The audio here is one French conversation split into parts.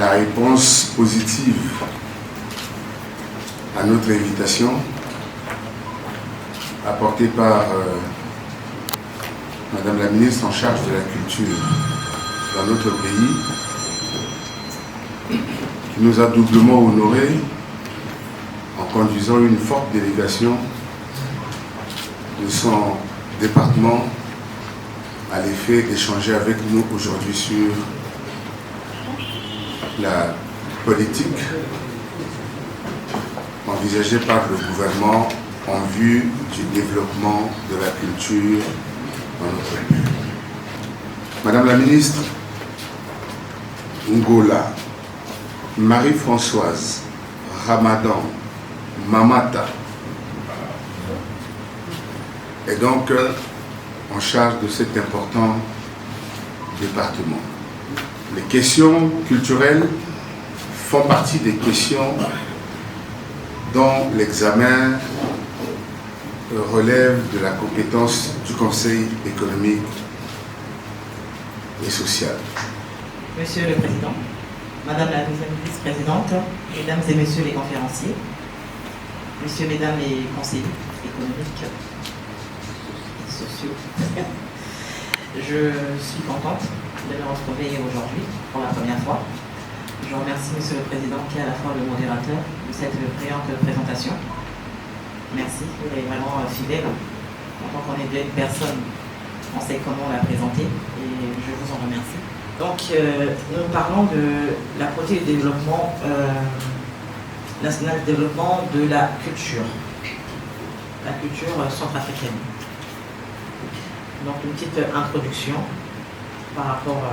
la réponse positive à notre invitation apportée par Madame la ministre en charge de la culture dans notre pays, qui nous a doublement honorés en conduisant une forte délégation de son département à l'effet d'échanger avec nous aujourd'hui sur la politique envisagée par le gouvernement en vue du développement de la culture dans notre pays. Madame la ministre, Ngola, Marie-Françoise, Ramadan, Mamata est donc en charge de cet important département. Les questions culturelles font partie des questions dont l'examen relève de la compétence du Conseil économique et social. Monsieur le Président, Madame la deuxième vice-présidente, Mesdames et Messieurs les conférenciers, Messieurs, Mesdames les conseillers économiques et sociaux, je suis contente de me retrouver aujourd'hui pour la première fois. Je remercie Monsieur le Président qui est à la fois le modérateur de cette brillante présentation. Merci, vous êtes vraiment fidèle. Quand on est bien une personne, on sait comment la présenter et je vous en remercie. Donc, nous parlons de la politique de développement national de développement de la culture centrafricaine. Donc, une petite introduction par rapport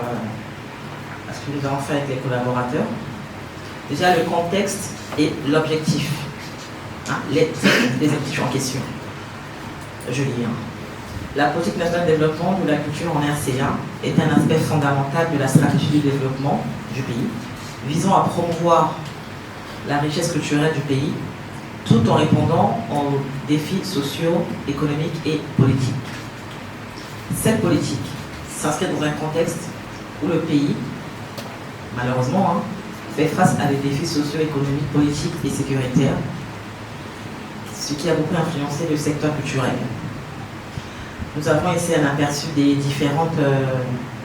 à ce que nous avons fait avec les collaborateurs. Déjà, le contexte et l'objectif. Les objectifs en question. Je lis. La politique nationale de développement de la culture en RCA est un aspect fondamental de la stratégie de développement du pays, visant à promouvoir la richesse culturelle du pays, tout en répondant aux défis sociaux, économiques et politiques. Cette politique s'inscrit dans un contexte où le pays, malheureusement, fait face à des défis socio-économiques, politiques et sécuritaires, ce qui a beaucoup influencé le secteur culturel. Nous avons ici un aperçu des différentes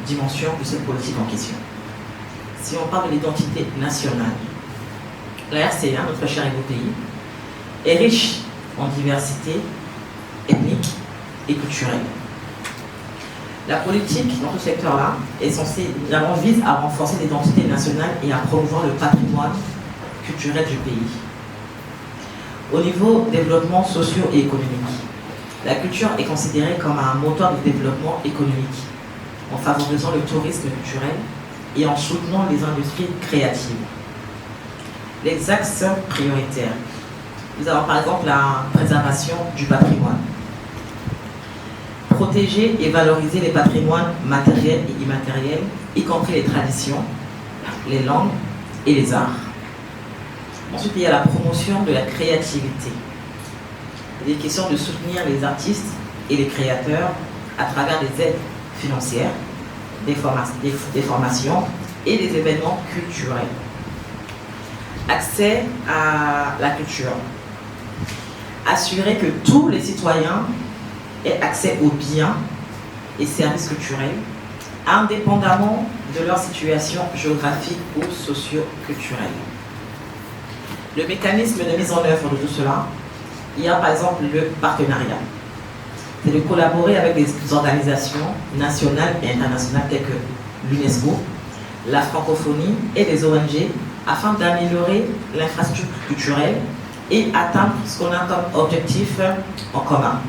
dimensions de cette politique en question. Si on parle de l'identité nationale, la RCA, notre cher et beau pays, est riche en diversité ethnique et culturelle. La politique dans ce secteur-là est censée, vise à renforcer l'identité nationale et à promouvoir le patrimoine culturel du pays. Au niveau développement socio et économique, la culture est considérée comme un moteur de développement économique, en favorisant le tourisme culturel et en soutenant les industries créatives. Les axes prioritaires. Nous avons par exemple la préservation du patrimoine. Protéger et valoriser les patrimoines matériels et immatériels, y compris les traditions, les langues et les arts. Ensuite, il y a la promotion de la créativité. Il est question de soutenir les artistes et les créateurs à travers des aides financières, des formations et des événements culturels. Accès à la culture. Assurer que tous les citoyens aient accès aux biens et services culturels, indépendamment de leur situation géographique ou socio-culturelle. Le mécanisme de mise en œuvre de tout cela, il y a par exemple le partenariat. C'est de collaborer avec des organisations nationales et internationales telles que l'UNESCO, la francophonie et des ONG afin d'améliorer l'infrastructure culturelle et atteindre ce qu'on a comme objectif en commun.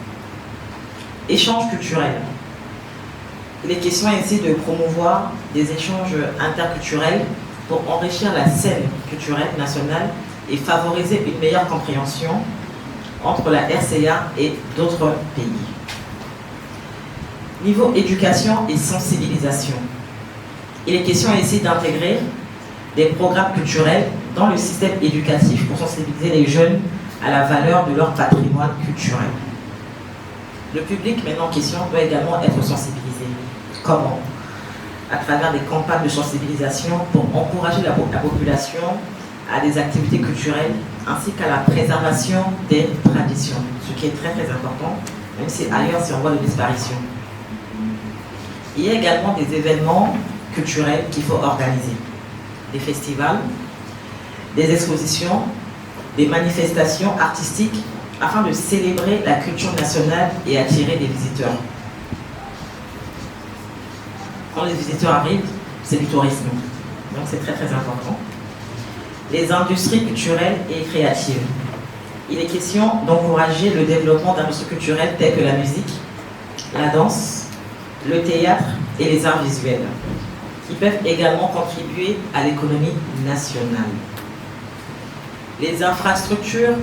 Échanges culturels. Il est question ici de promouvoir des échanges interculturels pour enrichir la scène culturelle nationale et favoriser une meilleure compréhension entre la RCA et d'autres pays. Niveau éducation et sensibilisation. Il est question ici d'intégrer des programmes culturels dans le système éducatif pour sensibiliser les jeunes à la valeur de leur patrimoine culturel. Le public maintenant en question doit également être sensibilisé. Comment? à travers des campagnes de sensibilisation pour encourager la population à des activités culturelles ainsi qu'à la préservation des traditions, ce qui est très très important, même si ailleurs c'est en voie de disparition. Il y a également des événements culturels qu'il faut organiser, des festivals, des expositions, des manifestations artistiques afin de célébrer la culture nationale et attirer des visiteurs. Quand les visiteurs arrivent, c'est du tourisme, donc c'est très très important. Les industries culturelles et créatives. Il est question d'encourager le développement d'industries culturelles telles que la musique, la danse, le théâtre et les arts visuels, qui peuvent également contribuer à l'économie nationale. Les infrastructures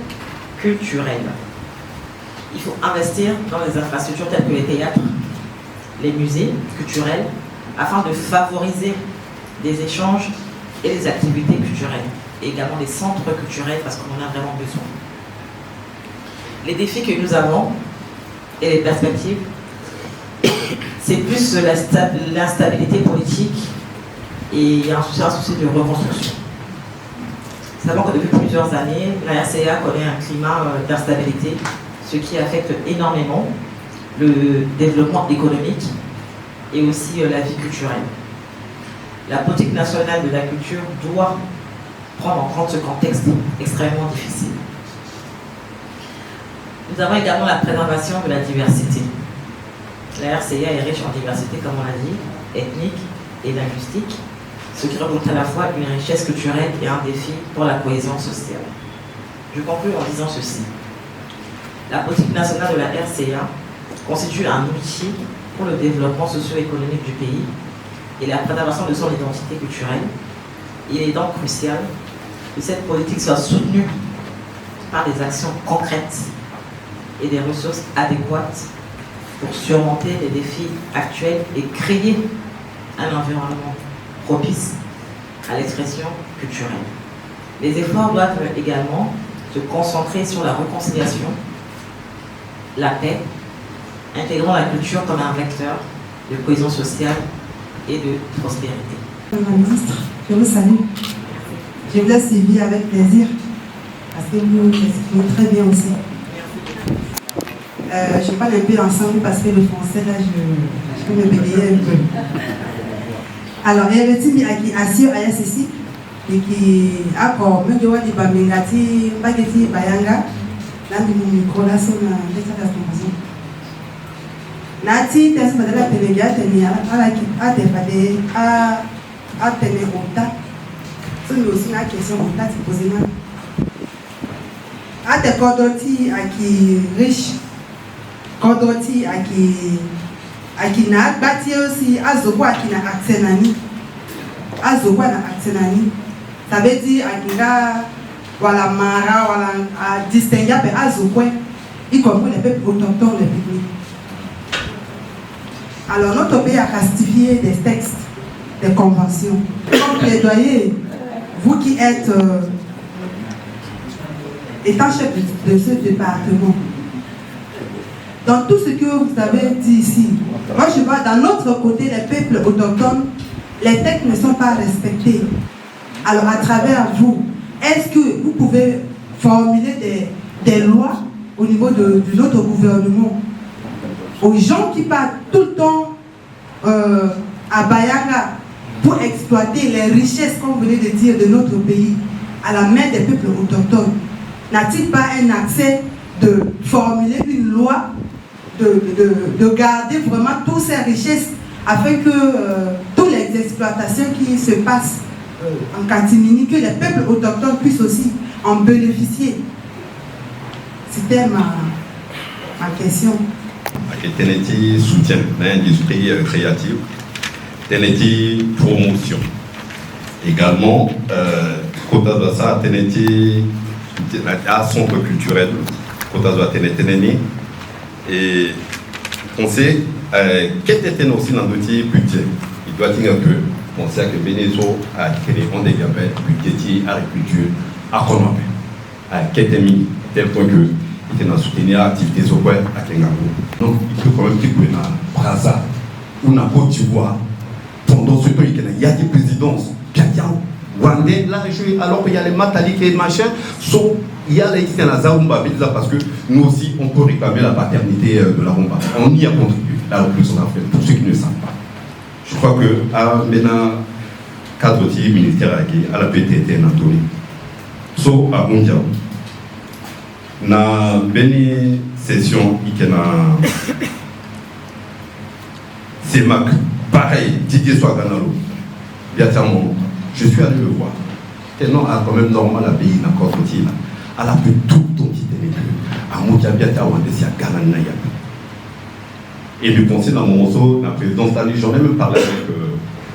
culturelles. Il faut investir dans les infrastructures telles que les théâtres, les musées culturels, afin de favoriser des échanges et des activités culturelles, et également des centres culturels parce qu'on en a vraiment besoin. Les défis que nous avons et les perspectives, c'est plus l'instabilité politique et il y a un souci de reconstruction. Nous savons que depuis plusieurs années, la RCA connaît un climat d'instabilité, ce qui affecte énormément le développement économique et aussi la vie culturelle. La politique nationale de la culture doit prendre en compte ce contexte extrêmement difficile. Nous avons également la préservation de la diversité. La RCA est riche en diversité, comme on l'a dit, ethnique et linguistique, ce qui représente à la fois une richesse culturelle et un défi pour la cohésion sociale. Je conclue en disant ceci. La politique nationale de la RCA constitue un outil pour le développement socio-économique du pays et la préservation de son identité culturelle. Il est donc crucial que cette politique soit soutenue par des actions concrètes et des ressources adéquates pour surmonter les défis actuels et créer un environnement propice à l'expression culturelle. Les efforts doivent également se concentrer sur la réconciliation, la paix, intégrant la culture comme un vecteur de cohésion sociale et de prospérité. Madame la ministre, je vous salue. Je vous ai suivi avec plaisir parce que vous l'exprimez très bien aussi. Je parle un peu ensemble parce que le français, là, je peux me bégayer un peu. Alors, il y a le team qui assure à ceci et qui a pour me dire que Bamingati, Bageti, Bayanga, là, le micro là, c'est la formation. Nati, t'es pas de la téléga, t'es à la qui a défadé, a tenu au tas. C'est aussi une question au tas, c'est posé là. A des cordoti à qui riche. Kodoti akina bati aussi azokwa akina aksenani azokwa na aksenani ça veut dire akina wala mara wala a distinguer pe azokwa y compris les peuples autochtones les publics. Alors notre pays a ratifié des textes, des conventions. Comme plaidoyer, vous qui êtes étant chef de ce département, dans tout ce que vous avez dit ici, moi je vois dans notre côté, les peuples autochtones, les textes ne sont pas respectés. Alors à travers vous, est-ce que vous pouvez formuler des lois au niveau de notre gouvernement aux gens qui partent tout le temps à Bayanga pour exploiter les richesses, comme vous venez de dire, de notre pays à la main des peuples autochtones? N'a-t-il pas un accès de formuler une loi de garder vraiment toutes ces richesses afin que toutes les exploitations qui se passent en catimini, que les peuples autochtones puissent aussi en bénéficier? C'était ma question. Teneti soutien l'industrie créative, Teneti promotion. Également, Kota Dossa, Teneti centre culturel, Kota Dossa Teneteni. Et on sait qu'est-ce que aussi dans notre budget. Il doit dire que on sait que Bénézo a créé un des budget agriculture à Konopé, à Ketemi, tel point que il était dans soutenir l'activité au point à Kengago. Donc il faut quand même qu'il y ait un Braza, ou un Côte d'Ivoire, pour pendant ce temps, il y a des présidences. Rwandais, là, alors qu'il y a les Matalik et machin, il y a les Zarumba, parce que nous aussi, on peut réclamer la paternité de la Rumba. On y a contribué, la République centrafricaine, pour ceux qui ne savent pas. Je crois que maintenant, 4 ministères à la PTT, Nathalie. So, à Ondiao, na béni session, il y a c'est Mac, pareil, Didier Swaganalo, je suis allé le voir. Tellement quand même normal à pays dans le côté là. À la plus tout ton petit élément. À Moutia Biata Wandesi à Ghana Naya. Et du conseil dans mon morceau, la présidence d'Ali, j'en ai même parlé avec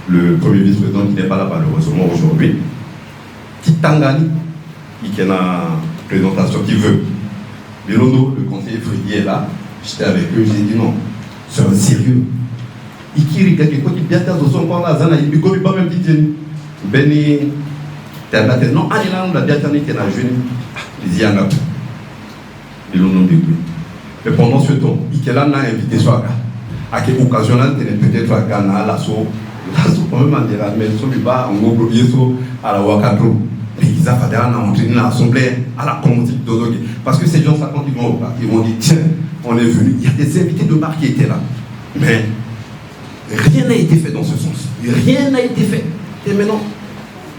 le premier vice-président qui n'est pas là malheureusement aujourd'hui. Titangani, qui est la présentation qui veut. Bilondo, le conseiller Frédéric est là. J'étais avec eux, j'ai dit non, c'est un sérieux. Ikiri quelque chose qui bien dans son corps là, Zana, il ne pas même dit Beni, non, allez là, on a bien tenu qu'il y a jeune, les Yanga. Ils l'ont dit. Mais pendant ce temps, il a invité Swaga. À quelle occasion là, peut-être à Ghana, l'assaut, quand même en direct, mais son débat, on va oublier ça à la Wakadro. Mais ils ont fait entrer dans l'assemblée, à la communauté d'Ozogi. Parce que ces gens, ça, quand ils vont dire, tiens, on est venu. Il y a des invités de marque qui étaient là. Mais rien n'a été fait dans ce sens. Rien n'a été fait. Et maintenant,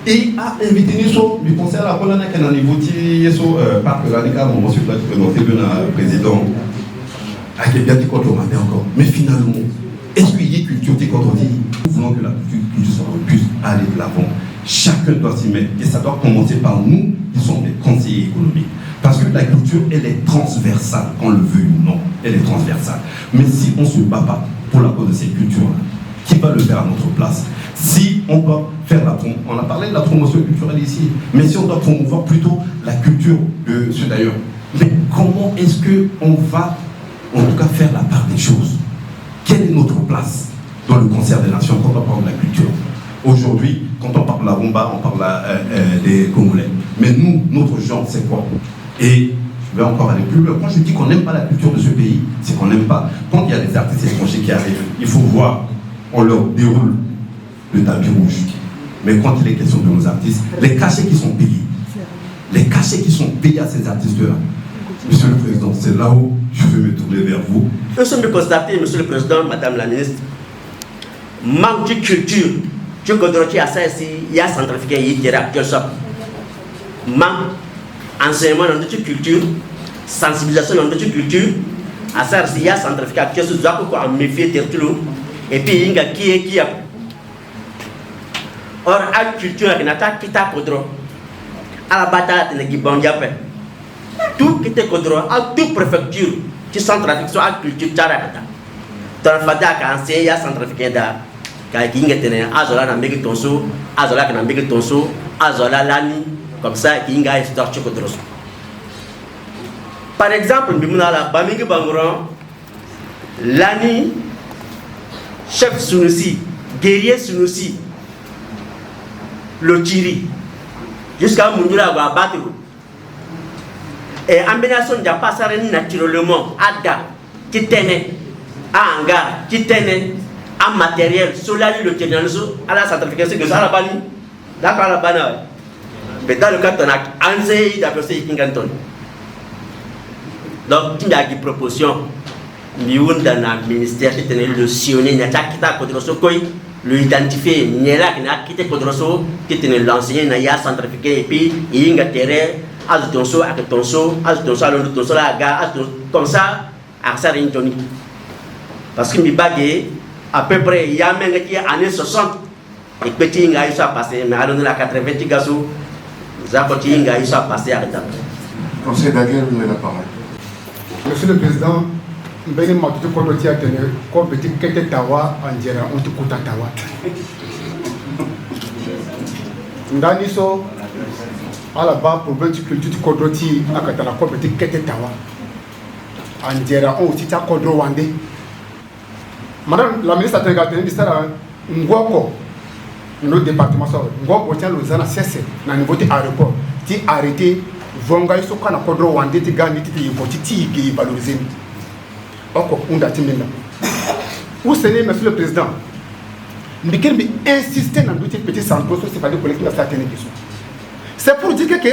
il a invité nous, du conseil à la colonne qui est au niveau de Parc Radical, mon monsieur le président, à qui bien encore. Mais finalement, est-ce qu'il y a culture qui contredit? Nous voulons que la culture puisse aller de l'avant. Chacun doit s'y mettre. Et ça doit commencer par nous, qui sommes des conseillers économiques. Parce que la culture, elle est transversale, qu'on le veuille ou non. Elle est transversale. Mais si on ne se bat pas pour la cause de cette culture-là, qui va le faire à notre place? Si on doit faire on a parlé de la promotion culturelle ici, mais si on doit promouvoir plutôt la culture de ce d'ailleurs, mais comment est-ce qu'on va, en tout cas, faire la part des choses? Quelle est notre place dans le concert des nations quand on parle de la culture? Aujourd'hui, quand on parle de la rumba, on parle des Congolais. Mais nous, notre genre, c'est quoi? Et je vais encore aller plus loin. Quand je dis qu'on n'aime pas la culture de ce pays, c'est qu'on n'aime pas. Quand il y a des artistes étrangers qui arrivent, il faut voir, on leur déroule le tapis rouge. Mais quand il est question de nos artistes, les cachets qui sont payés à ces artistes-là, Monsieur le Président, c'est là où je veux me tourner vers vous. Nous sommes de constater, Monsieur le Président, Madame la Ministre, manque de culture. Je connais à ça ici, il y a centrafricain, il y a quelque chose. Manque enseignement dans notre culture, sensibilisation dans notre culture. À ça ici, il y a centrafricain, quelque chose doit pouvoir méfier de tout. Et puis il y a qui a. Or, à la culture, il y a qui t'a kodro. À la bataille, il y a qui bandiapé. Tout qui est kodro, à toute préfecture, qui centrafrique soit à la culture, tarakata. Dans le fada, quand il y a centrafricain da. Azola na mbeki tonso, azola na mbeki tonso, azola lani, comme ça, qui a histoire de kodros. Par exemple, bimuna la Bamigi Bangoran, lani, chef Sunusi, guerrier Sunusi, le Tiri, jusqu'à Mounira va battre. Et embénation n'a pas ça naturellement, Ada, qui tenait, à hangar, qui tenait. En matériel, cela le tenanzo à la centrafricaine, que ça la banni, d'accord la banane. Mais dans le cas de on a enseigné d'appeler Kinganton. Donc, il y a des propositions. Il y a un ministère qui tenait le sionné, il y a quitté Kodroso, le identifié, il y a quitté Kodroso, qui tenait l'enseigné, il y a centrafricain, et puis il y a un terrain, à tonso, à tonso, à tonso, à tonso, à gare, comme ça, à ça, parce que mes bagues, à peu près, il y a même qui années 60, et petit inga ça passé, mais à la 80 gazo, Zakoti inga ça passé à l'état. Conseil d'Aguerre, vous avez la parole. Monsieur le Président, Béni Matutu Kodoti a tenu, comme petit Kete Tawa, en dirait, on te coûte à Tawa. Ndaniso, à la base, pour le culture du Kodoti, à Katala, comme petit Kete Tawa, en dirait, on te t'a Kodro Wande. Madame la ministre a regardé le ministère Ngoko, notre département, Ngoko tient le Zana cessé, dans le niveau de l'aéroport, qui a arrêté, Vonga, ils sont quand on a Kodro Wande, qui gagne, qui est valorisé. Encore, on a timé là. Où c'est, Monsieur le Président, mais qui insiste dans d'autres petits centres, c'est pas de collecter certaines questions. C'est pour dire que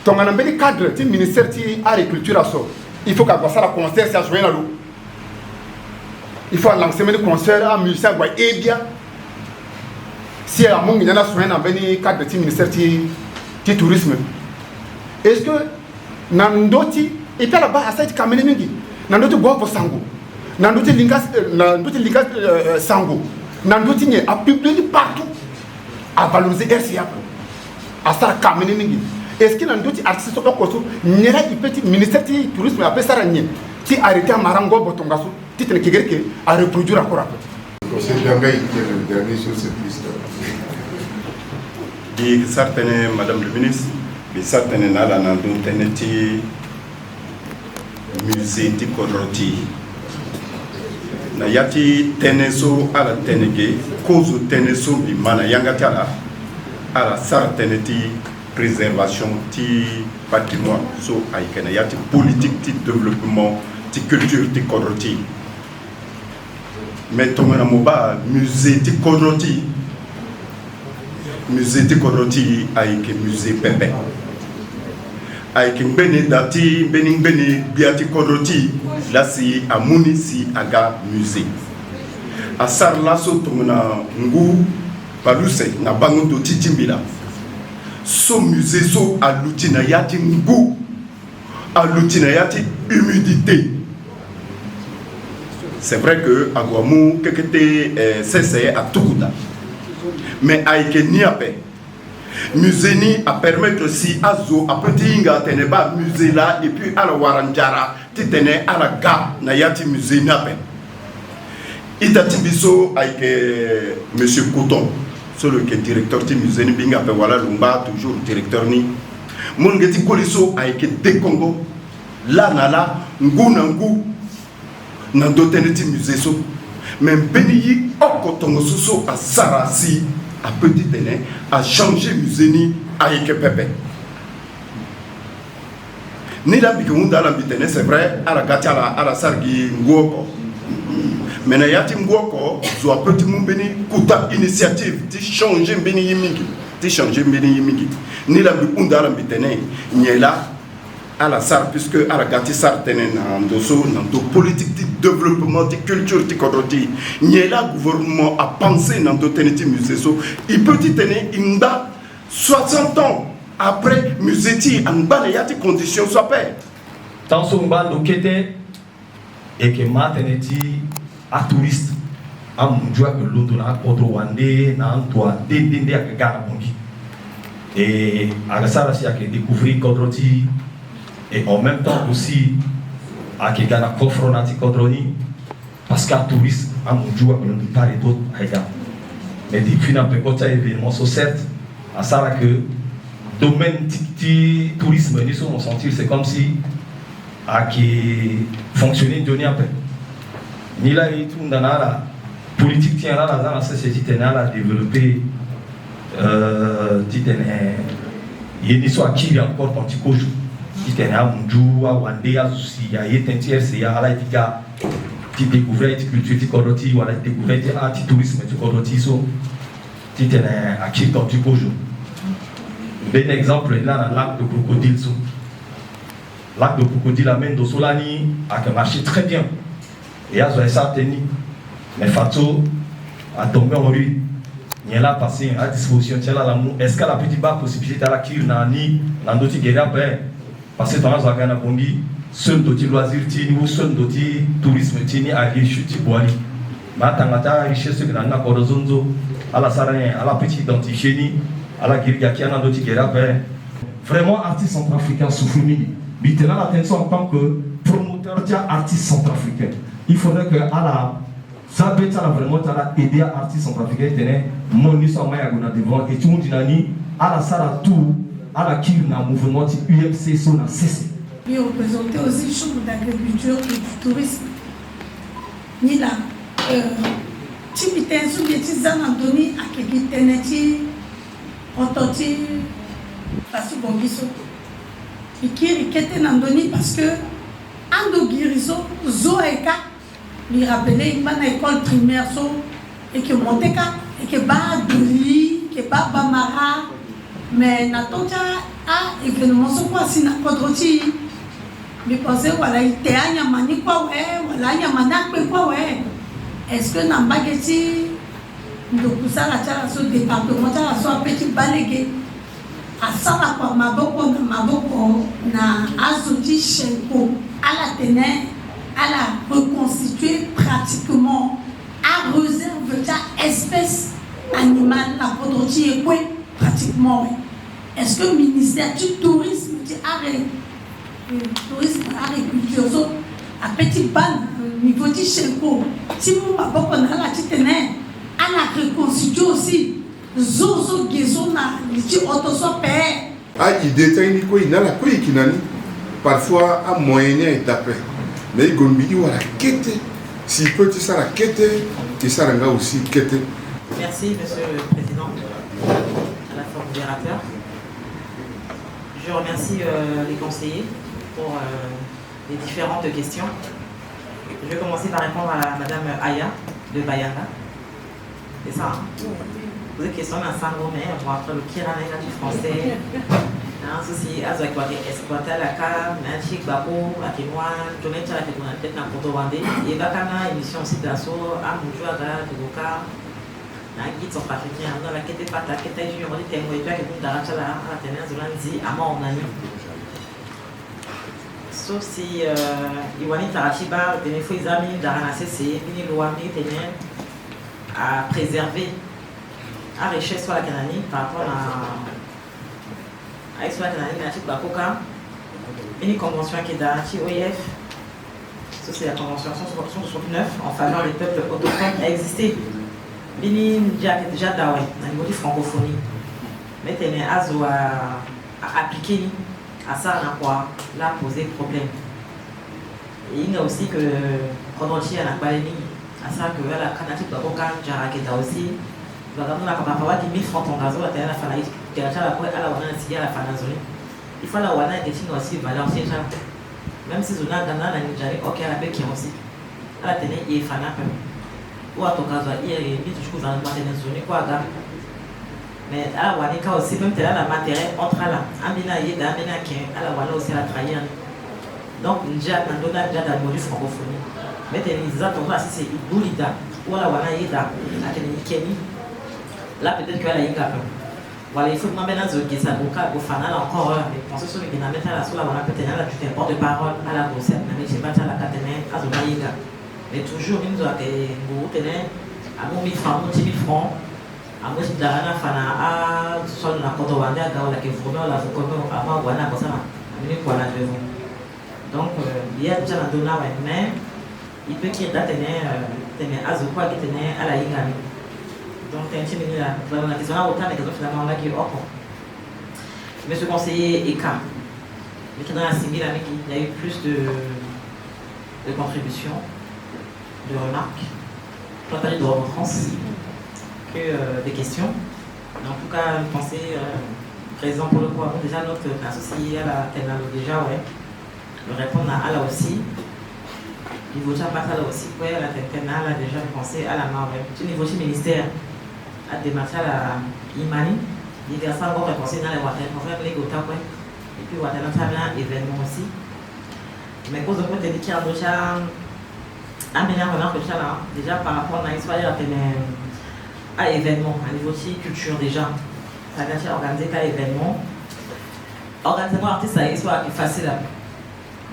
ton cadre du ministère de l'agriculture, il faut qu'à ça la concert soit joué dans l'eau. Il faut lancer un concert à musicien et bien. Si à mon ministère soit dans le cadre du ministère du tourisme, est-ce que Nandoti et puis là-bas à cette caméra mingi, Nandoti boit pour sango, Nandoti lingas sango, Nandoti n'y a publié partout à valoriser RCA à ça caméra mingi. Est-ce que Nandoti artiste au coso n'y a pas petit ministère du tourisme appelle ça rien, qui arrêté à Marango Botongaso, qui tenait quelqu'un à reproduire encore après. C'est le dernier sur cette liste. Et certaines, Madame le ministre, mais certaines n'a la nando teneti musée de Kodroti. Na yati teneso à la tenege, cause teneso bi mana yangatala à la sar teneti préservation ti patrimoine so aikena yati politique ti développement ti culture ti Kodroti. Mais tomena moba musée de Kodroti. Musée de Kodroti avec musée Pepe. Avec Mbeni Dati, Mbeni Biati Kodroti, là c'est à Mouni, aga musée. À Sarlaso Tomuna Ngou, Palouse, na bango do Titimbila. So musée, so à l'outinayati Ngou, à l'outinayati humidité. C'est vrai que à Guamou, quelque c'est à Touda. Mais avec Niapé, musée ni à permettre aussi à Zo, à petit inga teneba musée là, et puis à la Waranjara, tu tenais à la gare, Nayati musée Niapé. Itati biso avec monsieur Coton, celui qui est directeur du musée ni binga pe voilà Lumba, toujours directeur ni. Mon geti Koliso avec des Congo, là nala, Ngu, Nandoteneti musée so. Même Béni, Okotongo Soso à Sarasi, à Petit Téné, a changé musée avec Pepe. Ni la Bikounda la Bitene, c'est vrai, à la Gatiala, à la Sargi Ngoko. Mais Nayati Ngoko, soit Petit Moubeni, Kouta initiative, tu changer Béni Yimigi, tu changer Béni Yimigi. Ni la Bikounda la Bitene, n'y est là. À la SAR, puisque à la Gati SAR tenait dans la politique de développement, de culture, de Kodroti, il y a là gouvernement à penser dans le musée. Il peut tenir une 60 ans après musée, en bas, il y a des conditions soit paix. Dans son bas, nous était et que maintenant, à touriste, à mon joie que l'autre n'a pas trop andé, n'a pas d'aider à Garabondi. Et à la SAR, il y a que découvrir Kodroti. Et en même temps aussi, à Kegana confronté Kodroni, parce qu'un touriste, à mon jour, on ne peut pas les autres, mais depuis un peu de événement, certes, à ça que le domaine du tourisme, nous sommes sentis, c'est comme si, à qui fonctionnait de un peu. Ni là, il tout dans la politique, tient là, dans la société, à développer, il y a soit qui encore quand il coche. Qui était à Mundou, à Wandé, à Zoussi, à Yétentier, c'est à la Tika, qui découvrait la culture de Kodroti, ou à la découverte du tourisme de Kodroti, qui était à Kirtan du Kojo. Un exemple là dans le lac de Crocodile. Le lac de Crocodile amène de Solani a marché très bien. Et à Zoessa Teni, mais Fato a tombé en ruine. Il y a là passé à disposition, est-ce qu'elle a petite possibilité à la Kirnani, dans d'autres guerres? Parce que dans la Zagana Bongi, seul d'autres loisirs, ou seul d'autres tourisme, à Richuti Boali. Matangata, richesse que dans la Corozonzo, à la Sarane, à la petite identifiée, à la Giriaki, à d'autres guerres. Vraiment, artiste centrafricain souffre. Mais tenant l'attention en tant que promoteur d'artiste centrafricain. Il faudrait que à la Zabet, ça vraiment aider à artiste centrafricain, tenait mon histoire Mayagona devant et tout le monde dit à la salle à tout. À la qui a un mouvement de UMC sur la CC. Il représentait aussi le chambre d'agriculture et du tourisme. Ni là, Timité, sous les tisans Antoni, à qui tenait, entendit, parce que bon, et qui était Antoni parce que Ando Guirizo, Zoeka, lui rappelait une bonne école primaire, et que Monteka, et que Baduri, que Bamara, mais Natonja a événement sur quoi si n'a pas drôti. Mais pensez, voilà, il était à Yamani quoi, ouais, voilà, Yamanak, quoi, ouais. Est-ce que Nambageti, donc ça, la tchala, sur le département, tchala, sur un petit balégué, à ça, la quoi, Maboko, na Azoti Shenko, à la ténèbre, à la reconstituer pratiquement, à réserve ta espèce animale, la podroti et quoi, pratiquement, ouais. Est-ce que le ministère du tourisme, du tourisme, agriculture, à petit ban, niveau du Chenko, si vous m'avez la titane, à la reconstituer aussi, zozo, gezona, les autos payés. Ah, il détaille quoi, il a la quoi qui n'a parfois à moyen et d'après. Mais il gombidi ou la quête. Si peut tu ça la quête, tu ça la aussi quête. Merci, Monsieur le Président, à la fois modérateur. Je remercie les conseillers pour les différentes questions. Je vais commencer par répondre à Madame Aya de Bayanga. C'est ça, hein? Vous avez question d'un sango, mais on va après le kiranaïna du français. Un souci, à exploiter la cave, un chic babo, à Kinoan, je mets la tête dans le Porto-Rwandais. Et Bakana, émission aussi d'assaut, à Moujouaga, de Boka. Un guide centrafricain, dans la quête de pata, quête de jury, témoin, et puis à Darachala, à Ténèz, Zolandi, à Maornani. Sauf si Iwani Tarachiba, le téléphone examine, Darana CC, Mini Louami, Ténèz, à préserver la richesse sur la Cananie par rapport à sur la Cananie, la Chic Bakoka, une convention qui est d'Arachi OIF. Ça, c'est la convention 169 en faveur des peuples autochtones a existé. Bini déjà d'Aoué, au niveau de francophonie. Mais tu es à appliquer à ça, on a quoi, là, poser problème. Et il y a aussi que, quand on dit à la Balénie, à ça que la Canati Baboka, Jaraketa aussi, il va avoir 10 000 francs en gazo, à la fin, il y a la Wana, il y a la fin de il faut la Wana et aussi valeur déjà. Même si on a Ghana, la Nigeria, ok, à la bec qui aussi. À la télé, il est fan un peu. Ou à ton cas, il y a des choses dans le matériel zone, quoi, mais à la Wanika aussi, même là, la matériel entre là, Amina Yeda, Amina Ken, à la Wana aussi, la trahir. Donc, déjà, dans le mode francophonie. Mais tu as ton si c'est Boulida, ou à la Wana Yeda, à Kenny, là peut-être qu'elle a eu un peu. Voilà, il faut que maintenant, que ça au final encore, mais pensez sur le Guinamètre, à la soula, on a peut-être là, tu fais porte-parole à la grossesse, mais je ne sais pas, à la Catene, à Zonaïga. Mais toujours, nous avons des gros tenants, à mon 1000 francs, 10 000 francs, à moi, je suis là, à soit dans la côte rwandaise, à la Kéfourme, à la Foucault, à moi, voilà, comme ça, à minute pour la devant. Donc, il y a déjà un donneur, mais il peut qu'il y ait des azokwa qui tenaient à la Yingami. Donc, tu as un petit minute là, la question là, autant, mais finalement, là, qui est hors. Monsieur le conseiller Eka, mais qui dans la civile, il y a eu plus de contributions, de remarques, je ne pas de remontrances que des questions. Mais en tout cas, je pensais, président pour le coup, déjà notre associé à la Ténalo, déjà, ouais, de répondre à là aussi. Niveau de la là aussi, ouais, à la Ténalo, déjà, je pensais à la main, ouais. Au niveau du ministère, à démarcher à la Imani, il y a ça encore répondu dans les Water, on fait les Gota, ouais. Et puis, Water, on fait un événement aussi. Mais cause de quoi, tu as dit qu'il y a déjà un meilleur remarque déjà par rapport à l'histoire à événement, à niveau de culture déjà. Ça a été organisé qu'à événement. Organisation artiste, ça histoire qui est facile.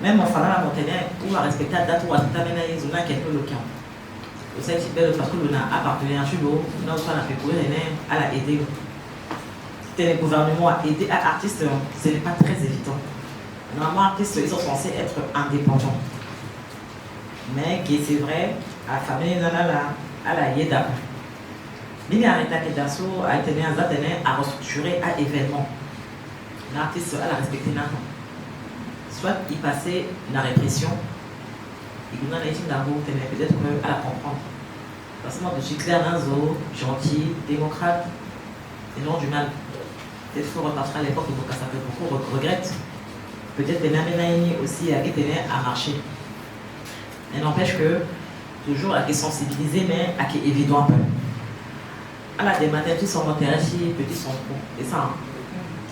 Même en faisant la montagne, ou à respecter la date ou à terminer les zones qui est un peu local. C'est un petit peu parce que l'on a appartenu à Chulo, nous avons fait à la aider. C'était le gouvernement à aider à l'artiste, ce n'est pas très évident. Normalement, artistes, ils sont censés être indépendants. Mais c'est vrai, à la famille, à la Yeda. Mais l'arrêté d'assaut a été à restructurer à événement. L'artiste a respecté maintenant. Soit il passait la répression, il a peut-être à la comprendre. Parce que moi, je suis clair, gentil, démocrate, et non du mal. Peut-être qu'il faut repartir à l'époque où ça fait beaucoup regrette. Peut-être que Namenaïni aussi a marché. Mais n'empêche que toujours à sensibiliser, mais à qui est évident un peu. à la démater, tout son intérêt, petit son pro. Et ça,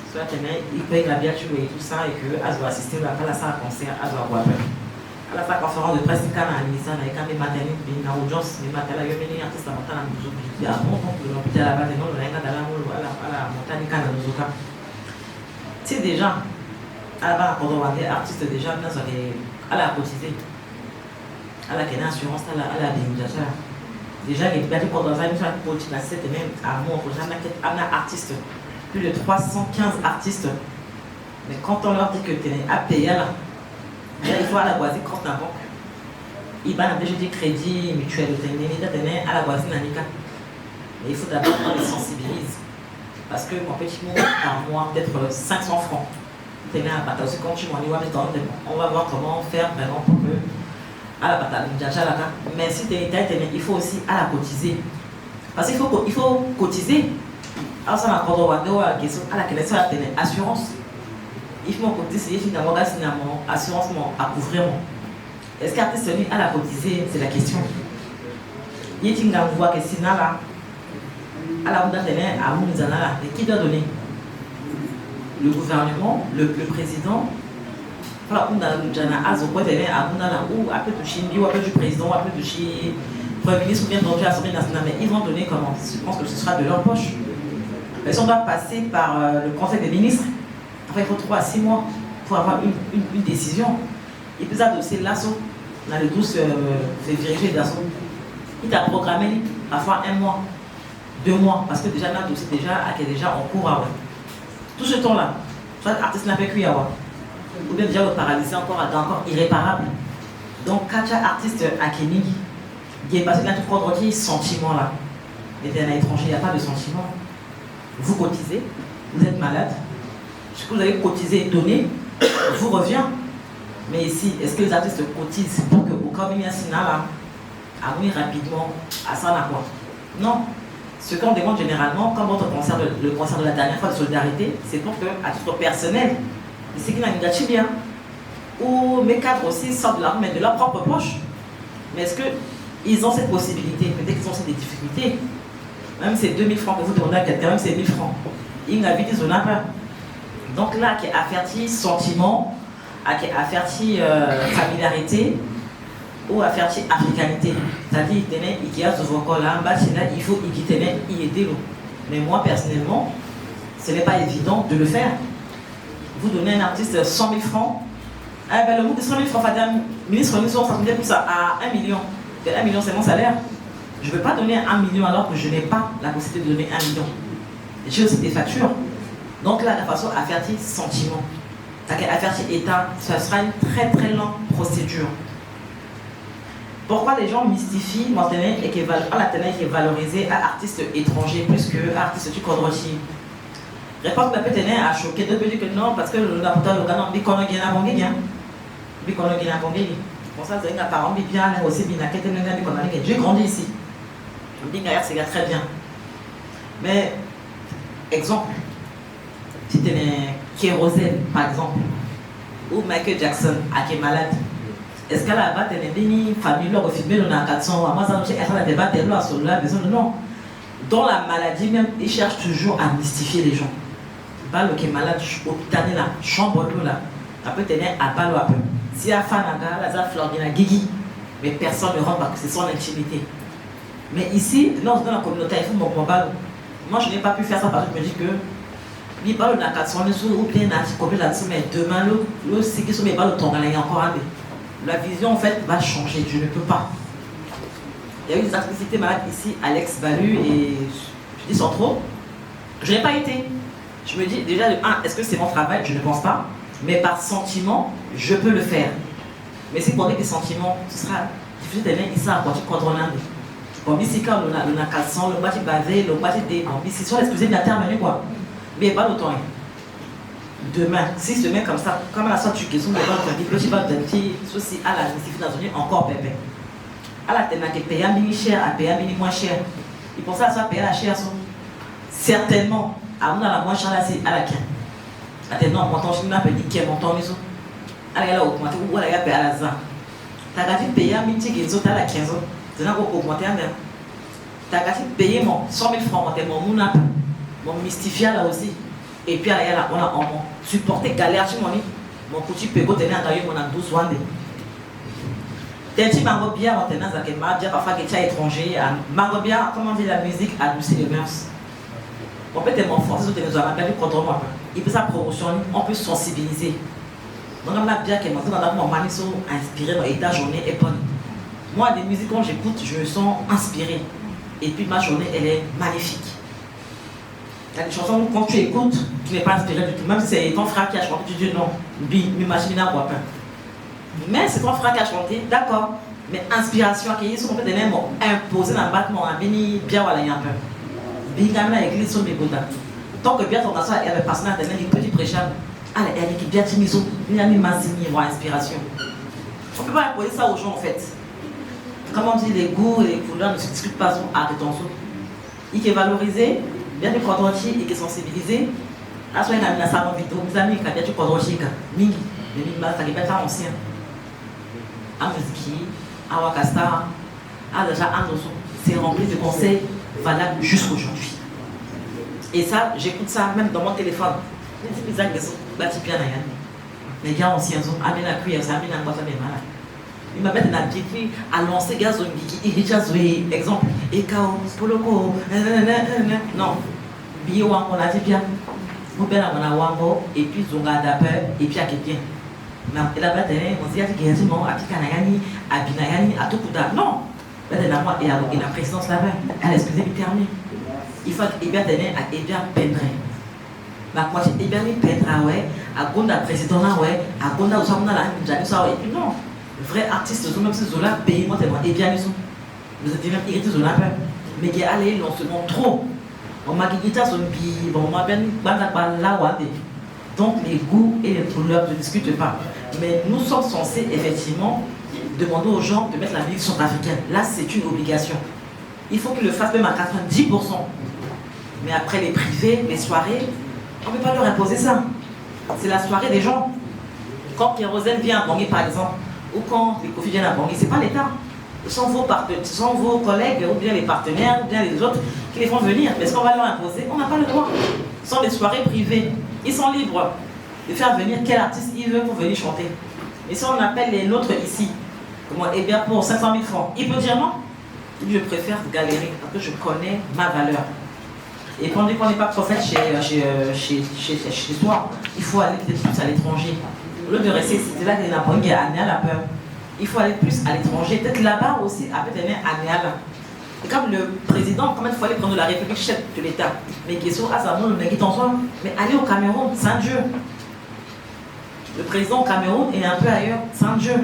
soit il paye la biature et tout ça, et que elle doit assister à la salle concert, elle doit voir. À la fin, conférence de presse, quand on a mis ça, il y a quand même matin, il y a audience, il y a matin, il y a venu artiste à montagne, il y a bon, de l'hôpital là-bas, non, il y a la montagne, il y a nos cas. C'est déjà, à la base, quand on voit des artistes déjà, à la cotisé, à la assurance, à la démission. Déjà, il y a des pendant la politique, la 7 même à mon prochain, on a artistes, plus de 315 artistes. Mais quand on leur dit que tu es à payer là, il faut à la voisine quand la banque. Il va déjà des crédits mutuels, à la voisine Anika. Mais il faut d'abord qu'on les sensibilise. Parce que mon petit mot par mois, peut-être 500 francs. On va voir comment faire vraiment pour que. À la bataille, mais si tu es il faut aussi à la cotiser. Parce qu'il faut cotiser. Alors, ça m'a à la question de l'assurance. Il faut cotiser, il faut avoir assurance à couvrir. Est-ce qu'artiste à la cotiser? C'est la question. Il y a voir que si là, à la à et qui doit donner? Le gouvernement, le président. Voilà, on a ou un peu de Chimbi, ou un peu du président, ou un peu du Premier ministre, ou bien de l'Assemblée nationale, mais ils vont donner comment? Je pense que ce sera de leur poche. Mais si on doit passer par le Conseil des ministres, après il faut 3 à 6 mois pour avoir une décision. Il peut adosser l'assaut, dans le 12 février d'assaut. Il t'a programmé parfois 1 mois, 2 mois, parce que déjà, le dossier est déjà en cours. Tout ce temps-là, soit l'artiste n'a pas pu y avoir. Ou bien déjà le paralysé encore irréparable. Donc, quand tu as artiste à Kémy, il est passé dans tout le sentiment là. Mais d'un étranger, il n'y a pas de sentiment. Vous cotisez, vous êtes malade. Ce que vous avez cotisé et donné vous revient. Mais ici, est-ce que les artistes cotisent pour que au cas où il y a un signal là, arrive rapidement à ça là quoi? Non. Ce qu'on demande généralement, comme votre concert, le concert de la dernière fois de solidarité, c'est pour que, à titre personnel, c'est qu'il y a une gâchis bien. Ou mes cadres aussi sortent de leur propre poche. Mais est-ce qu'ils ont cette possibilité? Peut-être qu'ils ont des difficultés. Même c'est 2000 francs que vous donnez à quelqu'un, même c'est 1000 francs. Ils n'ont pas. Donc là, qui est affairti sentiment, qui est affairti familiarité, ou affairti africanité. C'est-à-dire, il faut y aider. Mais moi, personnellement, ce n'est pas évident de le faire. Vous donnez à un artiste 100 000 francs, le montant de 100 000 francs, ministre, ça me dit ça à 1 million. 1 million, c'est mon salaire. Je ne veux pas donner 1 million alors que je n'ai pas la possibilité de donner 1 million. J'ai aussi des factures. Donc là, la façon à faire sentiment, à faire état, ça sera une très très longue procédure. Pourquoi les gens mystifient maintenant et qui est valorisé à artistes étrangers plus qu'à artistes du Kodrochi? Réponse peut être à choquer de dire que non, parce que le Napotal, le Ghana, Bikono Guéna Bongé, Bikono Guéna Bongé. Pour ça, c'est un parent bien aussi bien à Kété Nena Bikono. J'ai grandi ici. Bingaïa, c'est très bien. Mais, exemple, si tu es Kérosène, par exemple, ou Michael Jackson, qui est malade, est-ce qu'à la base, tu es une famille, là, filmé, on a 400, moi, ça, je débat, tu es là, sur là, besoin de non. Dans la maladie, même, ils cherchent toujours à mystifier les gens. Balo qui est malade, hôpital là, chambre là, ça peut tenir à balo un peu. Si à Fanaga, la Florina Guigui, mais personne ne rentre parce que c'est son intimité. Mais ici, dans la communauté, il faut mon balo. Moi, je n'ai pas pu faire ça parce que je me dis que les balles n'a qu'à sonner sur ou bien n'a copié là-dessus, mais demain, le c'est qui sont mes balles tombent là, il y a encore un peu. La vision en fait va changer, je ne peux pas. Il y a eu des activités malades ici, Alex Balu, et je dis sans trop, je n'ai pas été. Je me dis déjà, est-ce que c'est mon travail? Je ne pense pas. Mais par sentiment, je peux le faire. Mais si pour des sentiments, ce sera difficile d'aller ici à quoi contre l'Inde. Bon, ici, quand on a 400, le bâti basé, le bâti des. Ici, sur l'excusez de la terre, mais pas l'autant. Demain, si se met comme ça, comme la sorte de question, de tu vas d'un petit souci à la justifier dans une encore bébé. À la tête, qui paye un mini cher, à payer un mini moins cher. Il pense à ça, payer la cher. Certainement. À la moins chère, c'est à la quinte. Attends, mon temps, je n'ai pas dit qu'il y a mon temps, mais à la augmenté ou à la paix à la zan. Tu as gardé payer un petit qui est à la 15 ans. Tu n'as pas augmenté un t'as qu'à payer mon 100 000 francs, mon mystifia là aussi. Et puis, on a supporté galère chez mon petit pégo tenait à tailler mon 12 wande. T'es Mangobia, on tenait à Kemabia, parfois qui est étranger. Mangobia, comment dire, la musique adoucit les mœurs. On peut être forcé de nous avoir contre moi. Il peut sa promotion, on peut sensibiliser. Donc, on a bien que mon maniso inspiré dans l'état journée est bonne. Moi, des musiques, quand j'écoute, je me sens inspirée. Et puis, ma journée, elle est magnifique. Il y a des chansons, quand tu écoutes, tu n'es pas inspiré du tout. Même si c'est ton frère qui a chanté, tu dis non, mais c'est ton frère qui a chanté, d'accord. Mais inspiration, qui est complètement imposée dans le battement, bien voilà, il y a un peu. Tant que bien ton garçon est personnel, il peut dire prêchable. Allez, elle est bien timiso, il y a une inspiration. On ne peut pas imposer ça aux gens en fait. Comme on dit, les goûts et les couleurs ne se discutent pas à attention. Il est valorisé, bien du quadrantier, il est sensibilisé. À soi, il y a un salon vidéo, mes amis, il y a du quadrantier, mingi, les mingi, ça est pas ancien. À Muziki, à Wakasta, à déjà Andoso, c'est rempli de conseils valables jusqu'aujourd'hui. Et ça, j'écoute ça même dans mon téléphone. Les gars anciens, Amina Kuya, Amina Mbata, il m'a mis dans la petite à lancer gaz qui irrite, exemple, Ekao, Poloko, non, Bio, on a dit bien, vous pouvez avoir un wango, et puis Zonga d'appel, et puis à quelqu'un. Et là-bas, on dit à Tikanayani, à Tikanayani, à Binayani, à Tokuda. Non, là, il y a la présidence là-bas, elle excusez moi terminé. Il faut qu'il y ait bien peindre. Moi, j'ai bien peindre, ouais, à Gonda président, ouais, à Gonda, où on a la et puis non. Vrai artiste, même si Zola paye moi tellement et bien vous êtes même irrité Zola mais qui est allé non seulement trop on m'a dit ça bon moi bien là donc les goûts et les couleurs ne discutent pas mais nous sommes censés effectivement demander aux gens de mettre la musique centrafricaine. Là c'est une obligation, il faut qu'ils le fassent même à 90%, mais après les privés, les soirées, on ne peut pas leur imposer ça, c'est la soirée des gens. Quand Kérosène vient à Bangui par exemple, ou quand les Kofi viennent à Bangui, ce n'est pas l'État. Ce sont vos collègues, ou bien les partenaires, ou bien les autres qui les font venir. Mais est-ce qu'on va leur imposer? On n'a pas le droit. Ce sont des soirées privées. Ils sont libres de faire venir quel artiste ils veulent pour venir chanter. Et si on appelle les nôtres ici, eh bien pour 500 000 francs, il peut dire non. Je préfère galérer parce que je connais ma valeur. Et quand on dit qu'on n'est pas prophète chez soi, il faut aller peut-être plus à l'étranger. Au lieu de rester, c'est là qu'il y a la peur. Il faut aller plus à l'étranger. Peut-être là-bas aussi, peut-être à Néala. Et comme le président, quand même, il faut aller prendre la République chef de l'État. Mais question à Samoun, mais aller au Cameroun, c'est un Dieu. Le président au Cameroun est un peu ailleurs, c'est un Dieu.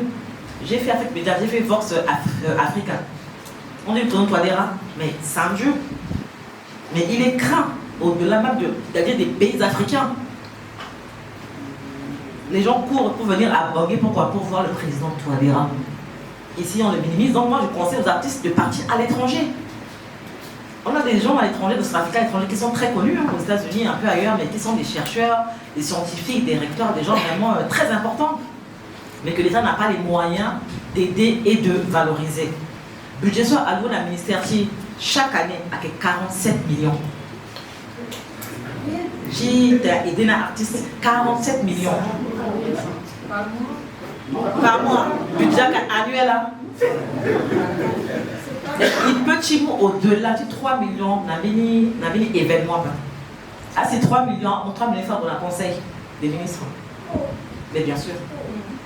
J'ai fait avec Média, j'ai fait Vox Africa. On dit tourne Toadera, mais c'est un Dieu. Mais il est craint, au-delà même des pays africains. Les gens courent pour venir à Bangui, pourquoi? Pour voir le président Touadéra. Ici, on le minimise. Donc, moi, je conseille aux artistes de partir à l'étranger. On a des gens à l'étranger, de Afrique à l'étranger, qui sont très connus, aux États-Unis, un peu ailleurs, mais qui sont des chercheurs, des scientifiques, des recteurs, des gens vraiment très importants. Mais que l'État n'a pas les moyens d'aider et de valoriser. Budget soit alloué à la ministère qui, chaque année, a 47 millions. J'ai aidé un artiste 47 millions. Par mois, budget annuel là. Il peut tirer au-delà de 3 millions dans événement. Ah, c'est 3 millions, 3 millions dans le conseil des ministres. Mais bien sûr,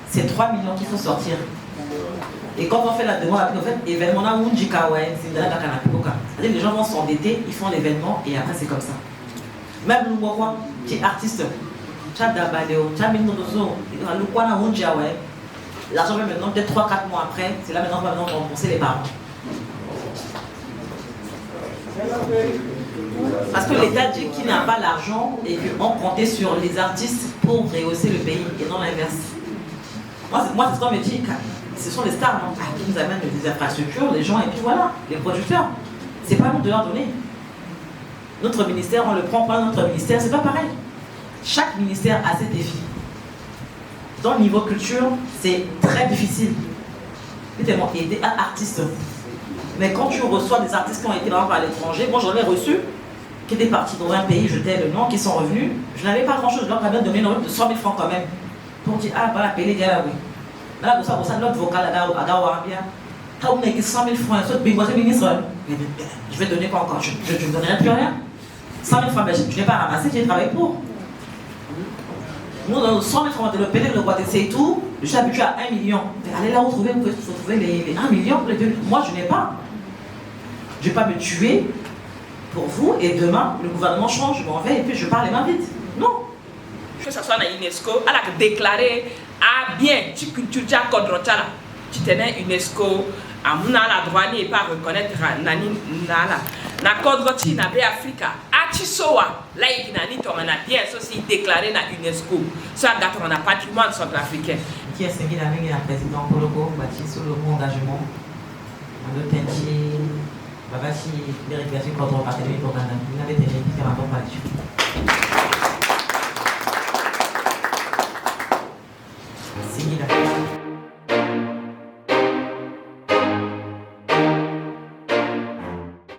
c'est 3 millions qu'il faut sortir. Et quand on fait la demande, en fait, événement là, les gens vont s'endetter, ils font l'événement et après c'est comme ça. Même le Mokwa, qui est artiste, l'argent maintenant, peut-être 3-4 mois après, c'est là maintenant qu'on va rembourser les parents. Parce que l'État dit qu'il n'a pas l'argent et qu'on comptait sur les artistes pour rehausser le pays et non l'inverse. Moi c'est ce qu'on me dit, ce sont les stars qui nous amènent des infrastructures, les gens et puis voilà, les producteurs. C'est pas nous de leur donner. Notre ministère, on le prend pas notre ministère, c'est pas pareil. Chaque ministère a ses défis. Dans le niveau culture, c'est très difficile. Tellement aider un artiste. Mais quand tu reçois des artistes qui ont été là à l'étranger, moi j'en ai reçu, qui étaient partis dans un pays, je tais le nom, qui sont revenus, je n'avais pas grand chose, je leur avais donné une enveloppe de 100 000 francs quand même. Pour dire, ah, voilà, payer là, oui. Là, pour ça, l'autre vocal, là, à Gawambia, t'as oublié 100 000 francs, un autre ministre, je vais donner quoi encore? Je ne donnerai plus rien. 100 000 francs, mais je n'ai pas ramassé, j'ai travaillé pour. Nous, dans 100 000 francs, le PD, le Guadeloupe, c'est tout. Je suis habitué à 1 million. Mais allez là où vous pouvez trouver les 1 million. Moi, je n'ai pas. Je ne vais pas me tuer pour vous et demain, le gouvernement change, je m'en vais et puis je pars les mains vides. Non. Que ce soit à l'UNESCO, elle a déclaré ah bien, tu culture Kodrotala. Tu tenais UNESCO, à Mouna la droit et pas reconnaître Nani Nala. Na Kodroti, na Bé Africa, à Tissoa, là il y a bien aussi déclaré na UNESCO. Ça a un patrimoine centrafricain. Qui est Sengi Naving et la présidente Poloko, bâti sur le bon engagement. Le Tenchi, Babachi, vérification contre le partenaire pour Ghana. Vous n'avez été qui par rapport là-dessus. Sengi